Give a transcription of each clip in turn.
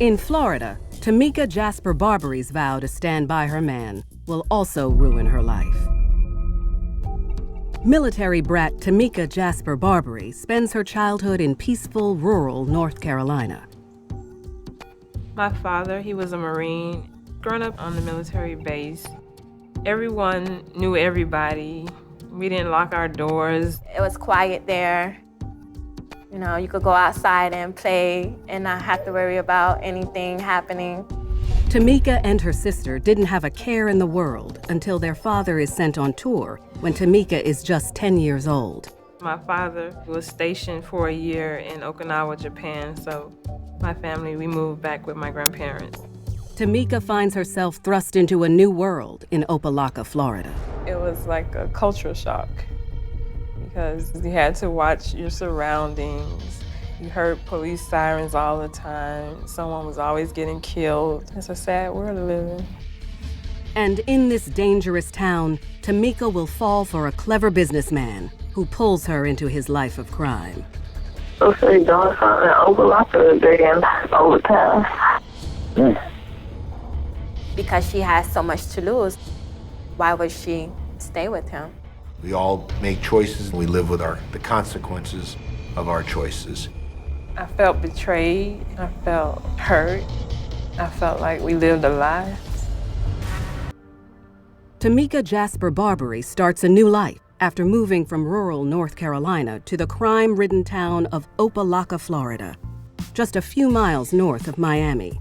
In Florida, Tamika Jasper-Barbary's vow to stand by her man will also ruin her life. Military brat Tamika Jasper-Barbary spends her childhood in peaceful, rural North Carolina. My father, he was a Marine. Growing up on the military base, everyone knew everybody. We didn't lock our doors. It was quiet there. You know, you could go outside and play and not have to worry about anything happening. Tamika and her sister didn't have a care in the world until their father is sent on tour when Tamika is just 10 years old. My father was stationed for a year in Okinawa, Japan, so my family, we moved back with my grandparents. Tamika finds herself thrust into a new world in Opelika, Florida. It was like a culture shock because you had to watch your surroundings. You heard police sirens all the time. Someone was always getting killed. It's a sad world to live in. And in this dangerous town, Tamika will fall for a clever businessman who pulls her into his life of crime. So say doing something overlapping day and over time. Because she has so much to lose, why would she stay with him? We all make choices. We live with the consequences of our choices. I felt betrayed. I felt hurt. I felt like we lived a lie. Tamika Jasper-Barbary starts a new life after moving from rural North Carolina to the crime-ridden town of Opelika, Florida, just a few miles north of Miami.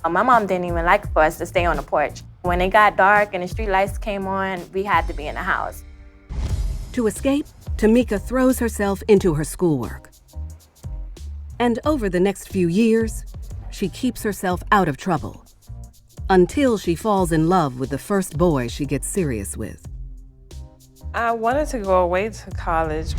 My mom didn't even like for us to stay on the porch. When it got dark and the street lights came on, we had to be in the house. To escape, Tamika throws herself into her schoolwork. And over the next few years, she keeps herself out of trouble until she falls in love with the first boy she gets serious with. I wanted to go away to college,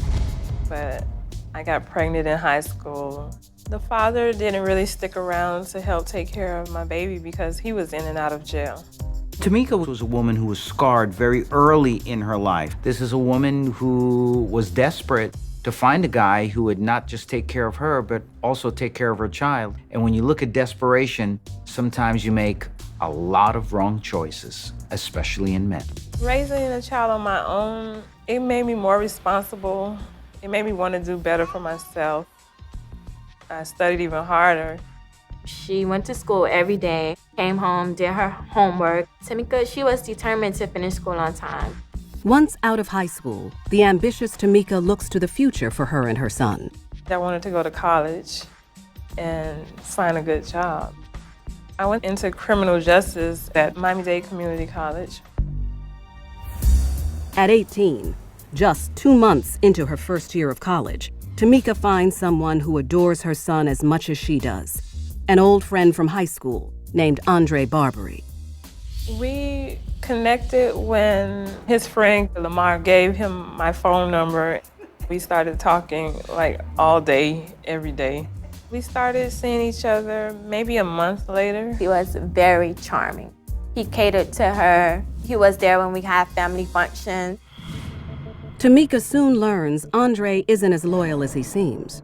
but I got pregnant in high school. The father didn't really stick around to help take care of my baby because he was in and out of jail. Tamika was a woman who was scarred very early in her life. This is a woman who was desperate to find a guy who would not just take care of her, but also take care of her child. And when you look at desperation, sometimes you make a lot of wrong choices, especially in men. Raising a child on my own, it made me more responsible. It made me want to do better for myself. I studied even harder. She went to school every day, came home, did her homework. Tamika, she was determined to finish school on time. Once out of high school, the ambitious Tamika looks to the future for her and her son. I wanted to go to college and find a good job. I went into criminal justice at Miami-Dade Community College. At 18, just 2 months into her first year of college, Tamika finds someone who adores her son as much as she does, an old friend from high school named Andre Barbary. We connected when his friend Lamar gave him my phone number. We started talking like all day, every day. We started seeing each other maybe a month later. He was very charming. He catered to her. He was there when we had family functions. Tamika soon learns Andre isn't as loyal as he seems.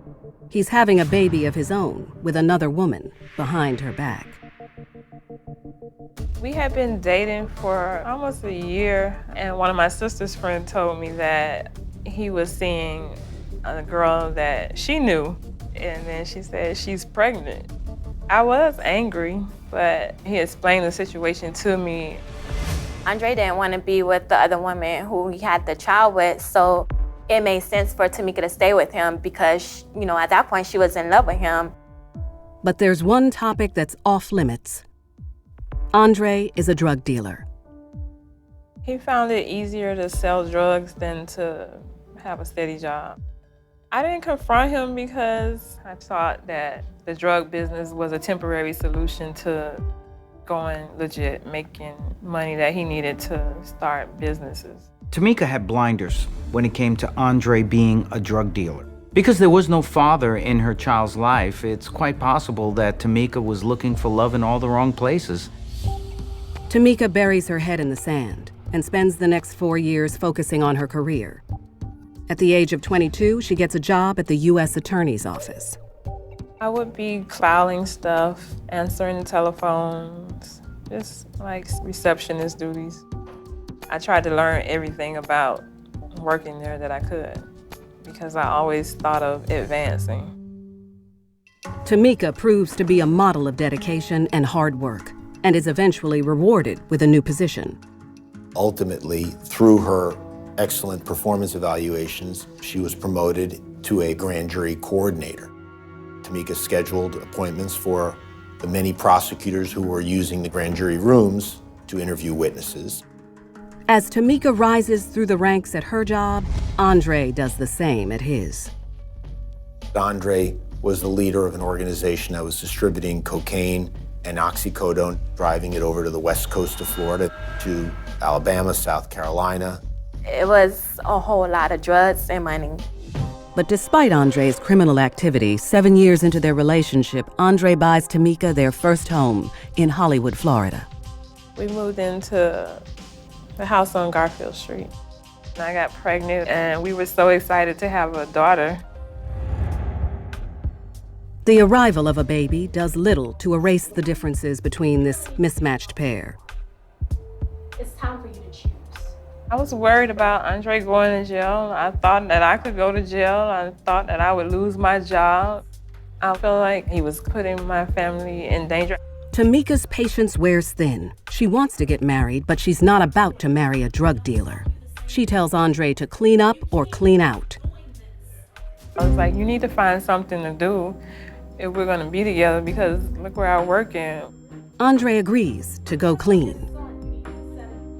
He's having a baby of his own with another woman behind her back. We had been dating for almost a year, and one of my sister's friends told me that he was seeing a girl that she knew, and then she said she's pregnant. I was angry, but he explained the situation to me. Andre didn't want to be with the other woman who he had the child with, so it made sense for Tamika to stay with him because, you know, at that point she was in love with him. But there's one topic that's off limits. Andre is a drug dealer. He found it easier to sell drugs than to have a steady job. I didn't confront him because I thought that the drug business was a temporary solution to going legit, making money that he needed to start businesses. Tamika had blinders when it came to Andre being a drug dealer. Because there was no father in her child's life, it's quite possible that Tamika was looking for love in all the wrong places. Tamika buries her head in the sand and spends the next 4 years focusing on her career. At the age of 22, she gets a job at the U.S. Attorney's Office. I would be filing stuff, answering the telephones, just like receptionist duties. I tried to learn everything about working there that I could because I always thought of advancing. Tamika proves to be a model of dedication and hard work and is eventually rewarded with a new position. Ultimately, through her excellent performance evaluations, she was promoted to a grand jury coordinator. Tamika scheduled appointments for the many prosecutors who were using the grand jury rooms to interview witnesses. As Tamika rises through the ranks at her job, Andre does the same at his. Andre was the leader of an organization that was distributing cocaine and oxycodone, driving it over to the west coast of Florida, to Alabama, South Carolina. It was a whole lot of drugs and money. But despite Andre's criminal activity, 7 years into their relationship, Andre buys Tamika their first home in Hollywood, Florida. We moved into the house on Garfield Street. And I got pregnant and we were so excited to have a daughter. The arrival of a baby does little to erase the differences between this mismatched pair. It's time for you to choose. I was worried about Andre going to jail. I thought that I could go to jail. I thought that I would lose my job. I felt like he was putting my family in danger. Tamika's patience wears thin. She wants to get married, but she's not about to marry a drug dealer. She tells Andre to clean up or clean out. I was like, you need to find something to do if we're gonna be together because look where I work in. Andre agrees to go clean.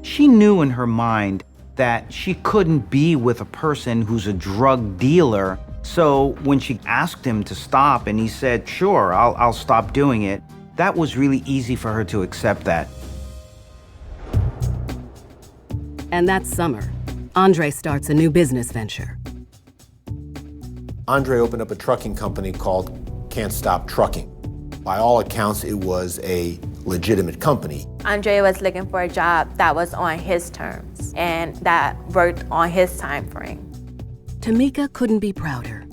She knew in her mind that she couldn't be with a person who's a drug dealer. So when she asked him to stop and he said, sure, I'll stop doing it, that was really easy for her to accept that. And that summer, Andre starts a new business venture. Andre opened up a trucking company called Can't Stop Trucking. By all accounts, it was a legitimate company. Andre was looking for a job that was on his terms and that worked on his time frame. Tamika couldn't be prouder.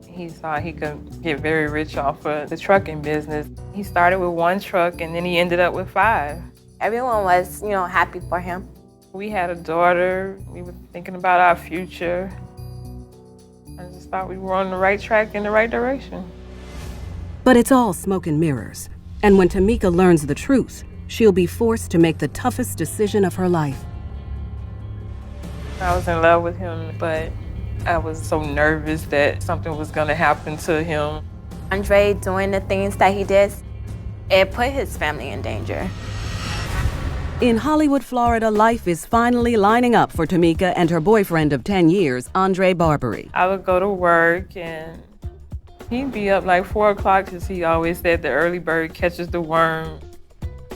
He thought he could get very rich off of the trucking business. He started with 1 truck and then he ended up with 5. Everyone was, happy for him. We had a daughter. We were thinking about our future. I just thought we were on the right track in the right direction. But it's all smoke and mirrors. And when Tamika learns the truth, she'll be forced to make the toughest decision of her life. I was in love with him, but I was so nervous that something was gonna happen to him. Andre doing the things that he did, it put his family in danger. In Hollywood, Florida, life is finally lining up for Tamika and her boyfriend of 10 years, Andre Barbary. I would go to work and he'd be up like 4 o'clock because he always said the early bird catches the worm.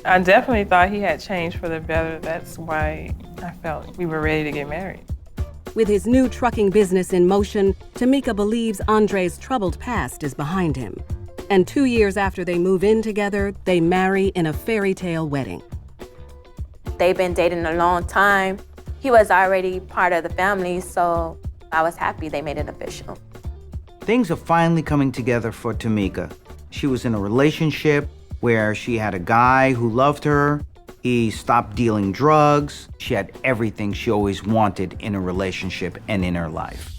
I definitely thought he had changed for the better. That's why I felt we were ready to get married. With his new trucking business in motion, Tamika believes Andre's troubled past is behind him. And 2 years after they move in together, they marry in a fairy tale wedding. They've been dating a long time. He was already part of the family, so I was happy they made it official. Things are finally coming together for Tamika. She was in a relationship where she had a guy who loved her. He stopped dealing drugs. She had everything she always wanted in a relationship and in her life.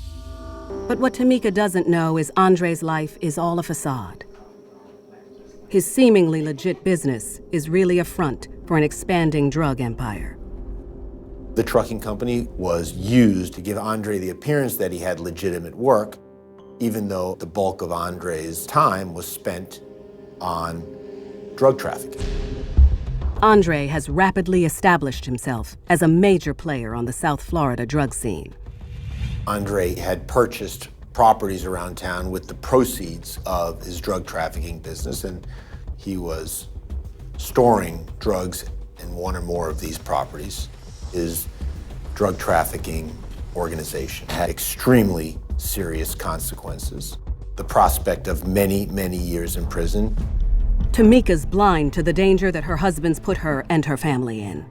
But what Tamika doesn't know is Andre's life is all a facade. His seemingly legit business is really a front for an expanding drug empire. The trucking company was used to give Andre the appearance that he had legitimate work, even though the bulk of Andre's time was spent on drug trafficking. Andre has rapidly established himself as a major player on the South Florida drug scene. Andre had purchased properties around town with the proceeds of his drug trafficking business, and he was storing drugs in one or more of these properties. His drug trafficking organization had extremely serious consequences. The prospect of many, many years in prison. Tamika's blind to the danger that her husband's put her and her family in.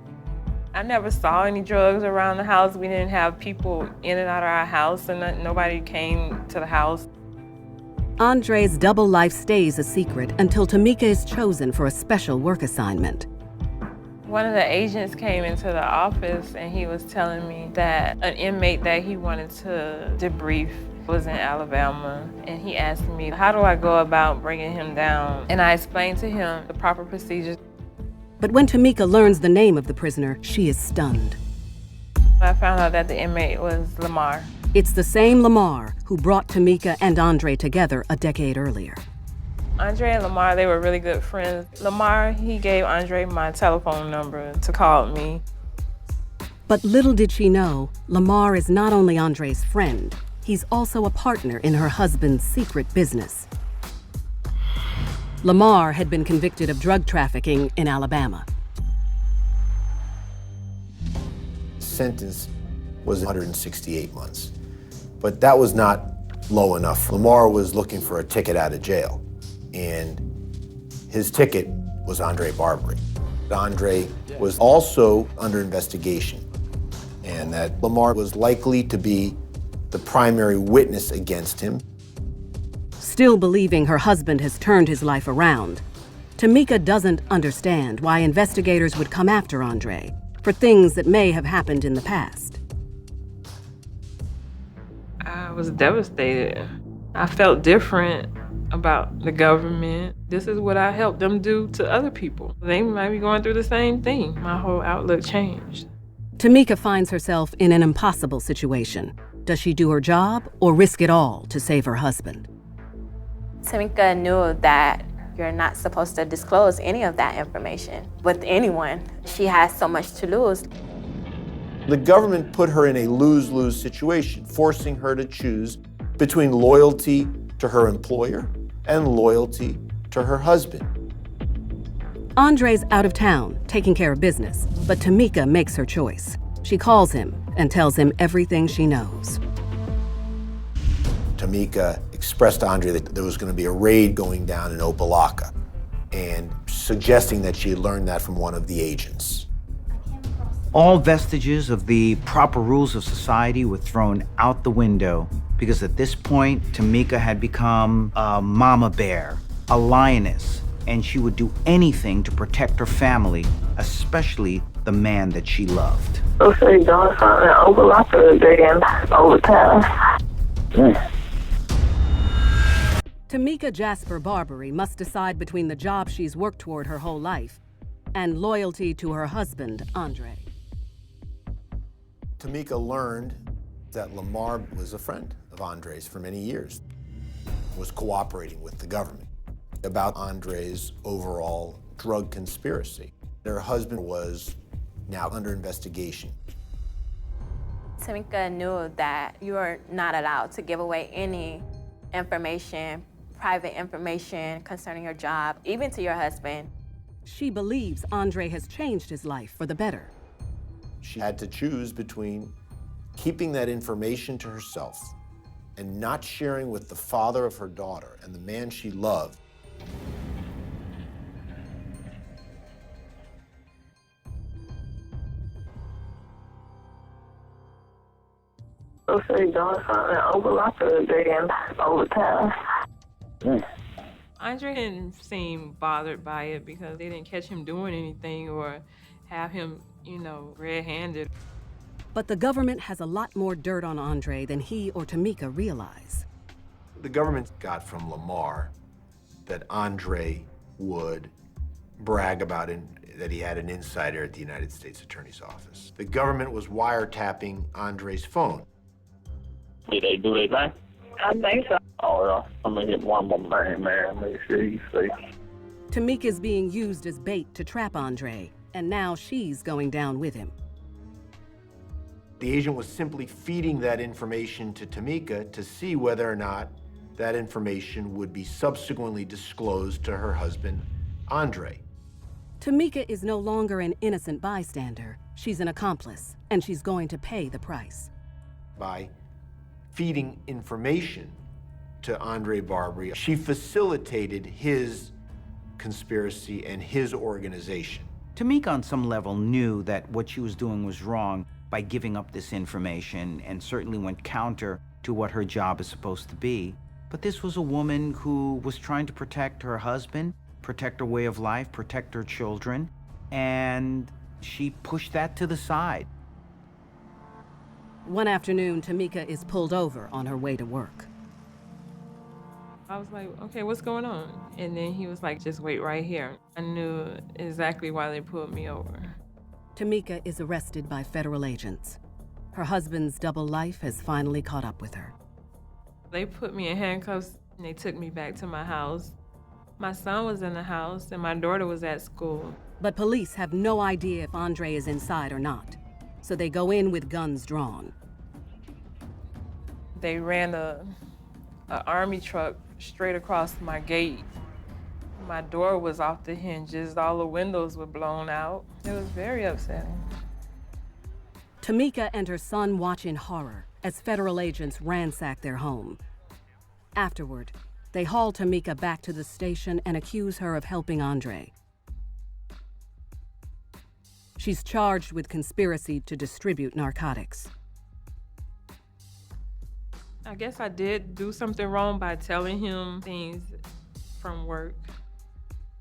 I never saw any drugs around the house. We didn't have people in and out of our house, and nobody came to the house. Andre's double life stays a secret until Tamika is chosen for a special work assignment. One of the agents came into the office and he was telling me that an inmate that he wanted to debrief was in Alabama. And he asked me, how do I go about bringing him down? And I explained to him the proper procedures. But when Tamika learns the name of the prisoner, she is stunned. I found out that the inmate was Lamar. It's the same Lamar who brought Tamika and Andre together a decade earlier. Andre and Lamar, they were really good friends. Lamar, he gave Andre my telephone number to call me. But little did she know, Lamar is not only Andre's friend, he's also a partner in her husband's secret business. Lamar had been convicted of drug trafficking in Alabama. Sentence was 168 months, but that was not low enough. Lamar was looking for a ticket out of jail, and his ticket was Andre Barbary. Andre was also under investigation, and that Lamar was likely to be the primary witness against him. Still believing her husband has turned his life around, Tamika doesn't understand why investigators would come after Andre for things that may have happened in the past. I was devastated. I felt different about the government. This is what I helped them do to other people. They might be going through the same thing. My whole outlook changed. Tamika finds herself in an impossible situation. Does she do her job or risk it all to save her husband? Tamika knew that you're not supposed to disclose any of that information with anyone. She has so much to lose. The government put her in a lose-lose situation, forcing her to choose between loyalty to her employer and loyalty to her husband. Andre's out of town, taking care of business, but Tamika makes her choice. She calls him and tells him everything she knows. Tamika expressed to Andre that there was going to be a raid going down in Opelika, and suggesting that she had learned that from one of the agents. All vestiges of the proper rules of society were thrown out the window because at this point, Tamika had become a mama bear, a lioness, and she would do anything to protect her family, especially the man that she loved. So say doing something in Opelika today and overtime. Tamika Jasper-Barbary must decide between the job she's worked toward her whole life and loyalty to her husband, Andre. Tamika learned that Lamar was a friend of Andre's for many years, was cooperating with the government about Andre's overall drug conspiracy. Her husband was now under investigation. Tamika knew that you are not allowed to give away any information, private information concerning your job, even to your husband. She believes Andre has changed his life for the better. She had to choose between keeping that information to herself and not sharing with the father of her daughter and the man she loved. So say doing something in Opelika today and overtime. Andre didn't seem bothered by it because they didn't catch him doing anything or have him, red-handed. But the government has a lot more dirt on Andre than he or Tamika realize. The government got from Lamar that Andre would brag about that he had an insider at the United States Attorney's Office. The government was wiretapping Andre's phone. Did they do their thing? I think so. Oh, yeah. I'm going to hit one more thing, man. Make sure you see. Tamika's being used as bait to trap Andre, and now she's going down with him. The agent was simply feeding that information to Tamika to see whether or not that information would be subsequently disclosed to her husband, Andre. Tamika is no longer an innocent bystander. She's an accomplice, and she's going to pay the price. By feeding information to Andre Barbary, she facilitated his conspiracy and his organization. Tamika, on some level, knew that what she was doing was wrong by giving up this information and certainly went counter to what her job is supposed to be. But this was a woman who was trying to protect her husband, protect her way of life, protect her children, and she pushed that to the side. One afternoon, Tamika is pulled over on her way to work. I was like, okay, what's going on? And then he was like, just wait right here. I knew exactly why they pulled me over. Tamika is arrested by federal agents. Her husband's double life has finally caught up with her. They put me in handcuffs and they took me back to my house. My son was in the house and my daughter was at school. But police have no idea if Andre is inside or not, so they go in with guns drawn. They ran a army truck straight across my gate. My door was off the hinges, all the windows were blown out. It was very upsetting. Tamika and her son watch in horror as federal agents ransack their home. Afterward, they haul Tamika back to the station and accuse her of helping Andre. She's charged with conspiracy to distribute narcotics. I guess I did do something wrong by telling him things from work,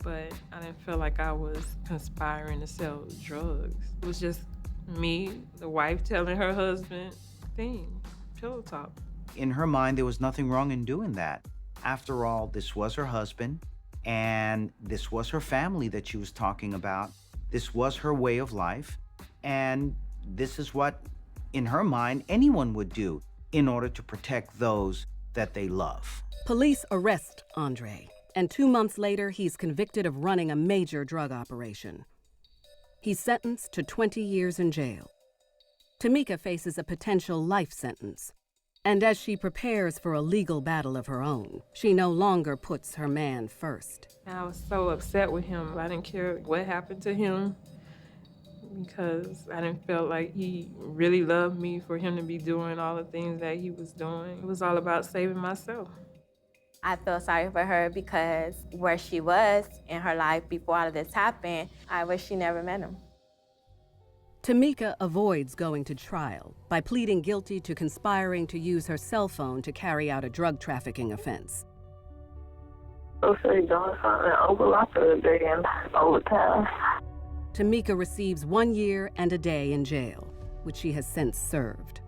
but I didn't feel like I was conspiring to sell drugs. It was just me, the wife, telling her husband things, pillow talk. In her mind, there was nothing wrong in doing that. After all, this was her husband, and this was her family that she was talking about. This was her way of life, and this is what, in her mind, anyone would do in order to protect those that they love. Police arrest Andre, and 2 months later, he's convicted of running a major drug operation. He's sentenced to 20 years in jail. Tamika faces a potential life sentence. And as she prepares for a legal battle of her own, she no longer puts her man first. And I was so upset with him. I didn't care what happened to him because I didn't feel like he really loved me for him to be doing all the things that he was doing. It was all about saving myself. I feel sorry for her because where she was in her life before all of this happened, I wish she never met him. Tamika avoids going to trial by pleading guilty to conspiring to use her cell phone to carry out a drug trafficking offense. So she doing something over lots of the day and over time. Tamika receives 1 year and a day in jail, which she has since served.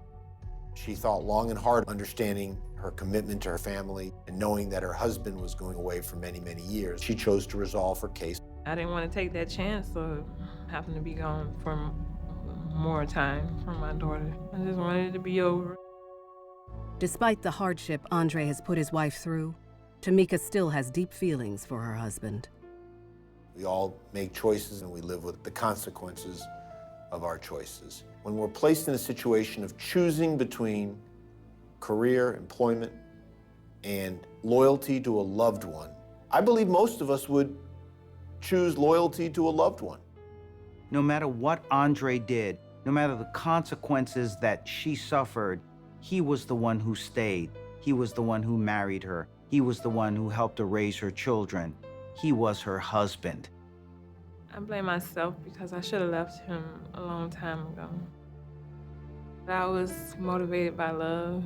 She thought long and hard, understanding her commitment to her family and knowing that her husband was going away for many, many years. She chose to resolve her case. I didn't want to take that chance of having to be gone for more time from my daughter. I just wanted it to be over. Despite the hardship Andre has put his wife through, Tamika still has deep feelings for her husband. We all make choices and we live with the consequences of our choices. When we're placed in a situation of choosing between career, employment, and loyalty to a loved one, I believe most of us would choose loyalty to a loved one. No matter what Andre did, no matter the consequences that she suffered, he was the one who stayed. He was the one who married her. He was the one who helped her raise her children. He was her husband. I blame myself because I should have left him a long time ago. I was motivated by love.